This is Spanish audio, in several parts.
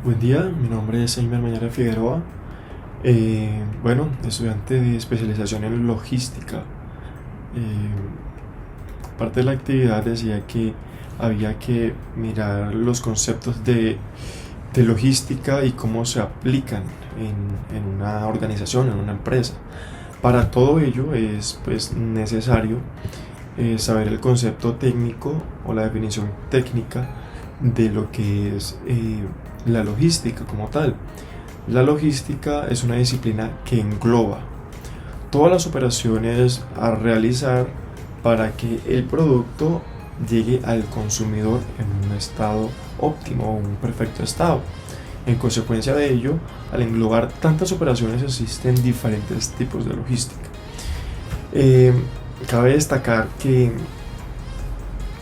Buen día, mi nombre es Eimer Mañara Figueroa. Estudiante de especialización en logística. Parte de la actividad decía que había que mirar los conceptos de logística y cómo se aplican en una organización, en una empresa. Para todo ello es necesario saber el concepto técnico o la definición técnica de lo que es la logística como tal. La logística es una disciplina que engloba todas las operaciones a realizar para que el producto llegue al consumidor en un estado óptimo o un perfecto estado. En consecuencia de ello, al englobar tantas operaciones existen diferentes tipos de logística. Cabe destacar que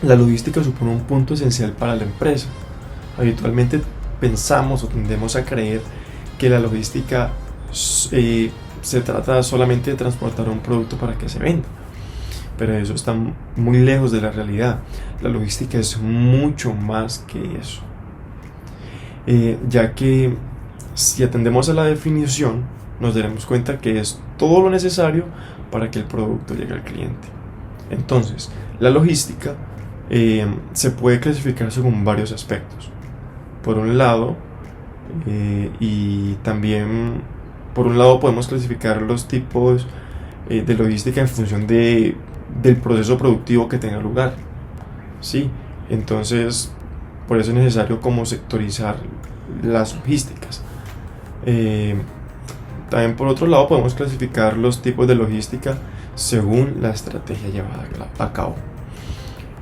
la logística supone un punto esencial para la empresa. Habitualmente pensamos o tendemos a creer que la logística se trata solamente de transportar un producto para que se venda, pero eso está muy lejos de la realidad. La logística es mucho más que eso, ya que si atendemos a la definición nos daremos cuenta que es todo lo necesario para que el producto llegue al cliente. Entonces, la logística se puede clasificar según varios aspectos. Por un lado, y también por un lado podemos clasificar los tipos de logística en función del proceso productivo que tenga lugar. ¿Sí? Entonces, por eso es necesario como sectorizar las logísticas. También por otro lado podemos clasificar los tipos de logística según la estrategia llevada a cabo.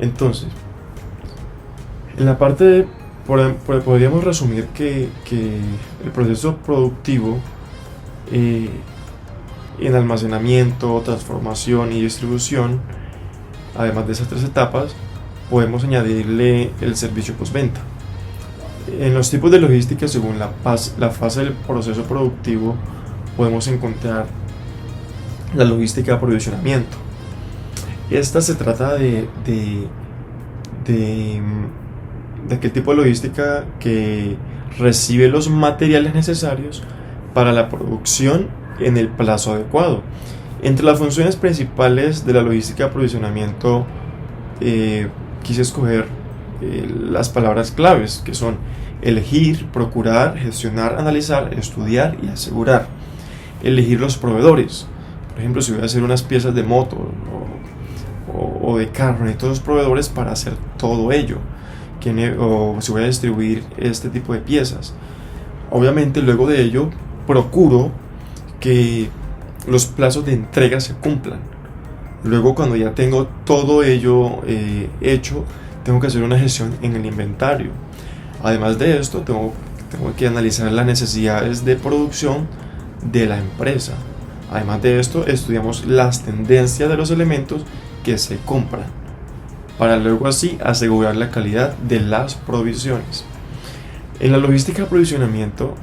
Entonces, en la parte de, podríamos resumir que el proceso productivo en almacenamiento, transformación y distribución, además de esas tres etapas, podemos añadirle el servicio postventa. En los tipos de logística, según la fase del proceso productivo, podemos encontrar la logística de aprovisionamiento. Esta se trata de aquel tipo de logística que recibe los materiales necesarios para la producción en el plazo adecuado. Entre las funciones principales de la logística de aprovisionamiento, quise escoger las palabras claves, que son elegir, procurar, gestionar, analizar, estudiar y asegurar. Elegir los proveedores. Por ejemplo, si voy a hacer unas piezas de moto o de carro, necesito los proveedores para hacer todo ello. O si voy a distribuir este tipo de piezas. Obviamente, luego de ello, procuro que los plazos de entrega se cumplan. Luego, cuando ya tengo todo ello hecho, tengo que hacer una gestión en el inventario. Además de esto, tengo que analizar las necesidades de producción de la empresa. Además de esto, estudiamos las tendencias de los elementos que se compran, para luego así asegurar la calidad de las provisiones. En la logística de aprovisionamiento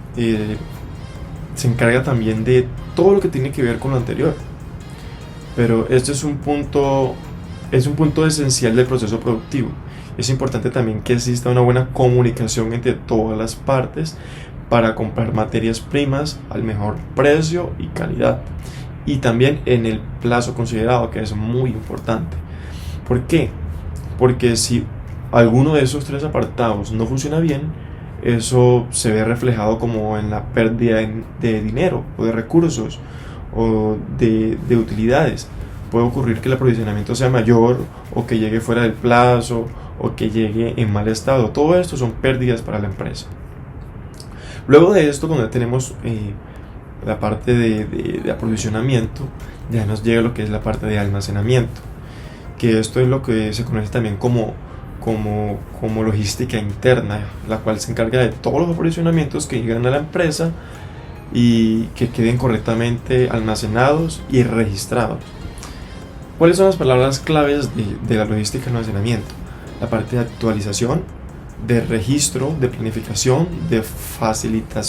se encarga también de todo lo que tiene que ver con lo anterior, pero este es un punto esencial del proceso productivo. Es importante también que exista una buena comunicación entre todas las partes para comprar materias primas al mejor precio y calidad, y también en el plazo considerado, que es muy importante. ¿Por qué? Porque si alguno de esos tres apartados no funciona bien, eso se ve reflejado como en la pérdida de dinero o de recursos o de utilidades. Puede ocurrir que el aprovisionamiento sea mayor, o que llegue fuera del plazo, o que llegue en mal estado. Todo esto son pérdidas para la empresa. Luego de esto, cuando tenemos la parte de aprovisionamiento, ya nos llega lo que es la parte de almacenamiento, que esto es lo que se conoce también como logística interna, la cual se encarga de todos los aprovisionamientos que llegan a la empresa y que queden correctamente almacenados y registrados. ¿Cuáles son las palabras claves de la logística de almacenamiento? La parte de actualización, de registro, de planificación, de facilitar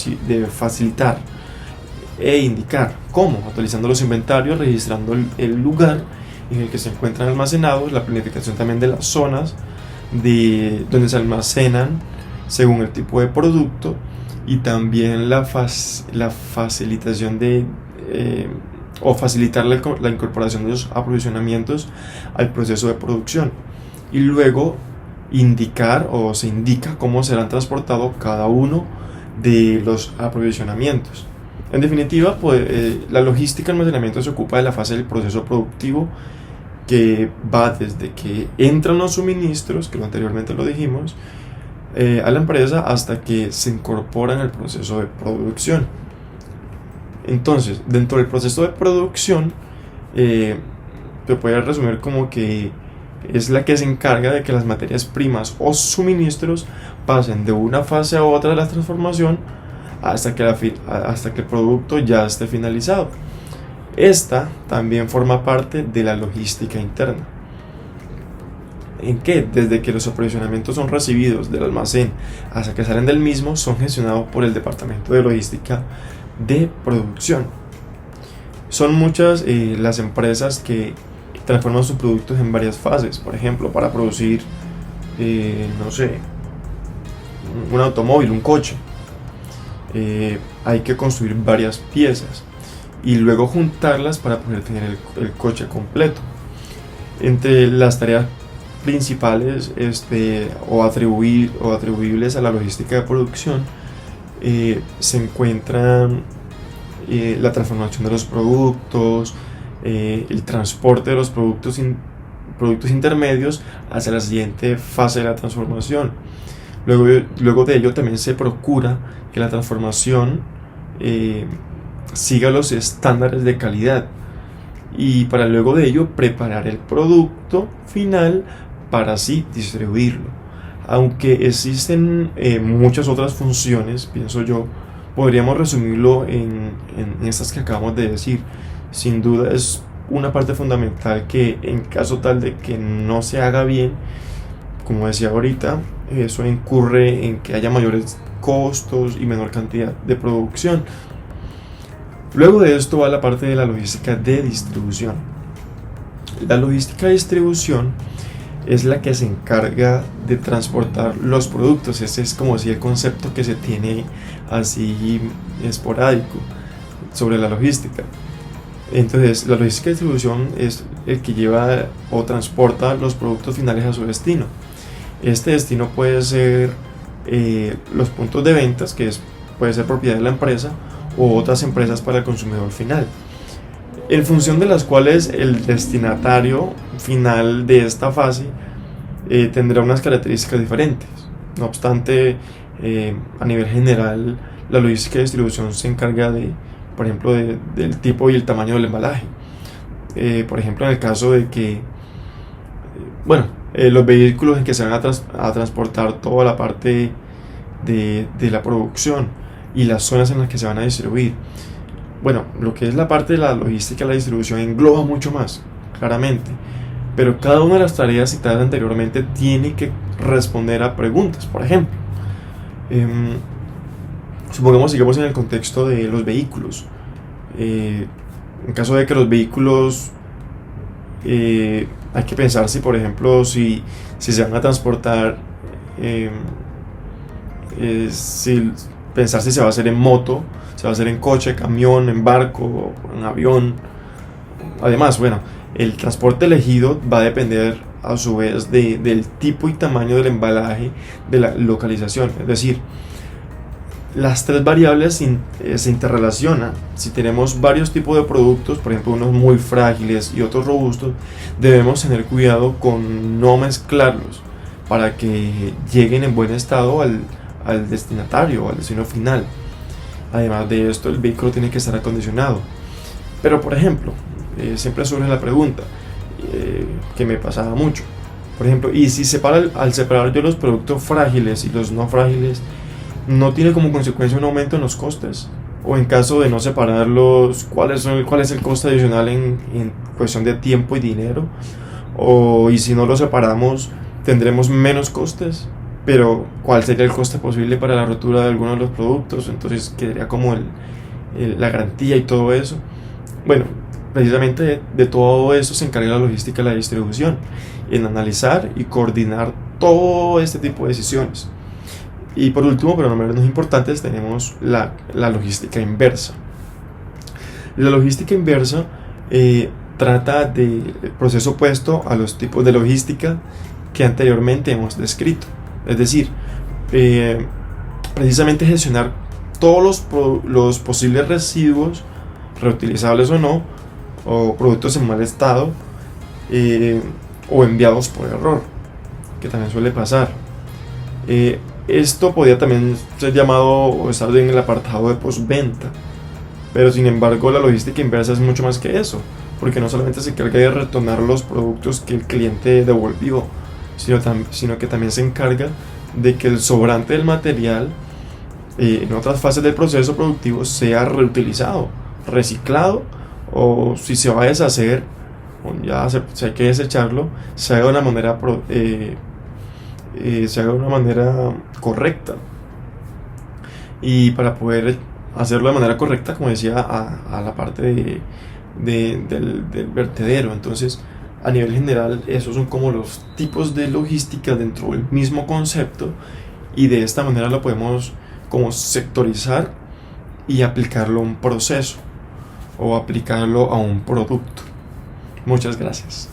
e indicar. ¿Cómo? Actualizando los inventarios, registrando el lugar en el que se encuentran almacenados, la planificación también de las zonas donde se almacenan según el tipo de producto, y también la facilitación o facilitar la incorporación de los aprovisionamientos al proceso de producción, y luego indicar o se indica cómo serán transportados cada uno de los aprovisionamientos. En definitiva, pues, la logística de almacenamiento se ocupa de la fase del proceso productivo, que va desde que entran los suministros, que anteriormente lo dijimos, a la empresa, hasta que se incorporan al proceso de producción. Entonces, dentro del proceso de producción, se puede resumir como que es la que se encarga de que las materias primas o suministros pasen de una fase a otra de la transformación hasta que el producto ya esté finalizado. Esta también forma parte de la logística interna, en que desde que los aprovisionamientos son recibidos del almacén hasta que salen del mismo, son gestionados por el departamento de logística de producción. Son muchas las empresas que transforman sus productos en varias fases. Por ejemplo, para producir no sé, un automóvil, un coche, hay que construir varias piezas y luego juntarlas para poder tener el coche completo. Entre las tareas principales o atribuibles a la logística de producción se encuentran la transformación de los productos, el transporte de los productos intermedios hacia la siguiente fase de la transformación. Luego de ello también se procura que la transformación siga los estándares de calidad, y para luego de ello preparar el producto final para así distribuirlo. Aunque existen muchas otras funciones, pienso yo, podríamos resumirlo en estas que acabamos de decir. Sin duda es una parte fundamental que, en caso tal de que no se haga bien, como decía ahorita, eso incurre en que haya mayores costos y menor cantidad de producción. Luego de esto va la parte de la logística de distribución. La logística de distribución es la que se encarga de transportar los productos. Ese es como si el concepto que se tiene así esporádico sobre la logística. Entonces, la logística de distribución es el que lleva o transporta los productos finales a su destino. Este destino puede ser los puntos de ventas, puede ser propiedad de la empresa, o otras empresas para el consumidor final, en función de las cuales el destinatario final de esta fase tendrá unas características diferentes. No obstante, a nivel general, la logística de distribución se encarga por ejemplo, del tipo y el tamaño del embalaje. Por ejemplo, en el caso de que, los vehículos en que se van a transportar toda la parte de la producción y las zonas en las que se van a distribuir. Bueno, lo que es la parte de la logística de la distribución engloba mucho más, claramente, pero cada una de las tareas citadas anteriormente tiene que responder a preguntas. Por ejemplo, supongamos sigamos en el contexto de los vehículos. En caso de que los vehículos hay que pensar si, por ejemplo, si se van a transportar, pensar si se va a hacer en moto, se va a hacer en coche, camión, en barco, en avión. Además, el transporte elegido va a depender a su vez del tipo y tamaño del embalaje, de la localización. Es decir, las tres variables se interrelacionan. Si tenemos varios tipos de productos, por ejemplo unos muy frágiles y otros robustos, debemos tener cuidado con no mezclarlos para que lleguen en buen estado al destinatario, al destino final. Además de esto, el vehículo tiene que estar acondicionado. Pero, por ejemplo, siempre surge la pregunta que me pasaba mucho. Por ejemplo, ¿y si al separar yo los productos frágiles y los no frágiles, no tiene como consecuencia un aumento en los costes? O en caso de no separarlos, ¿cuál es el coste adicional en cuestión de tiempo y dinero? Y si no los separamos, ¿tendremos menos costes? Pero ¿cuál sería el coste posible para la rotura de alguno de los productos? Entonces quedaría como la garantía y todo eso. Bueno, precisamente de todo eso se encarga la logística de la distribución, en analizar y coordinar todo este tipo de decisiones. Y por último, pero no menos importantes, tenemos la logística inversa. La logística inversa trata del proceso opuesto a los tipos de logística que anteriormente hemos descrito. Es decir, precisamente gestionar todos los posibles residuos, reutilizables o no, o productos en mal estado, o enviados por error, que también suele pasar. Esto podría también ser llamado o estar en el apartado de postventa, pero sin embargo la logística inversa es mucho más que eso, porque no solamente se encarga de retornar los productos que el cliente devolvió, sino que también se encarga de que el sobrante del material en otras fases del proceso productivo sea reutilizado, reciclado, o si se va a deshacer, o ya si hay que desecharlo, se haga de una manera correcta. Y para poder hacerlo de manera correcta, como decía, a la parte del vertedero. Entonces, a nivel general, esos son como los tipos de logística dentro del mismo concepto, y de esta manera lo podemos como sectorizar y aplicarlo a un proceso o aplicarlo a un producto. Muchas gracias.